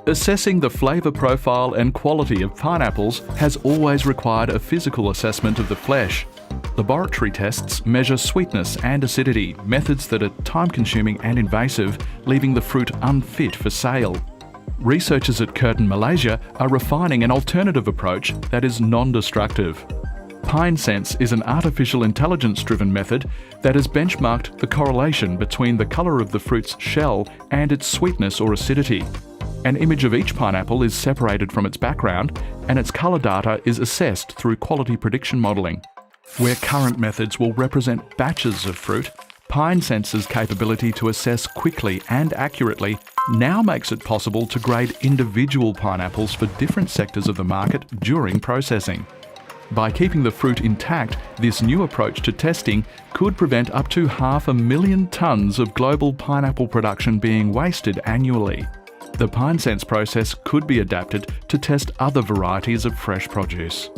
Assessing the flavour profile and quality of pineapples has always required a physical assessment of the flesh. Laboratory tests measure sweetness and acidity, methods that are time-consuming and invasive, leaving the fruit unfit for sale. Researchers at Curtin, Malaysia are refining an alternative approach that is non-destructive. PineSense is an artificial intelligence-driven method that has benchmarked the correlation between the colour of the fruit's shell and its sweetness or acidity. An image of each pineapple is separated from its background, and its colour data is assessed through quality prediction modelling. Where current methods will represent batches of fruit, PineSense's capability to assess quickly and accurately now makes it possible to grade individual pineapples for different sectors of the market during processing. By keeping the fruit intact, this new approach to testing could prevent up to 500,000 tonnes of global pineapple production being wasted annually. The PineSense process could be adapted to test other varieties of fresh produce.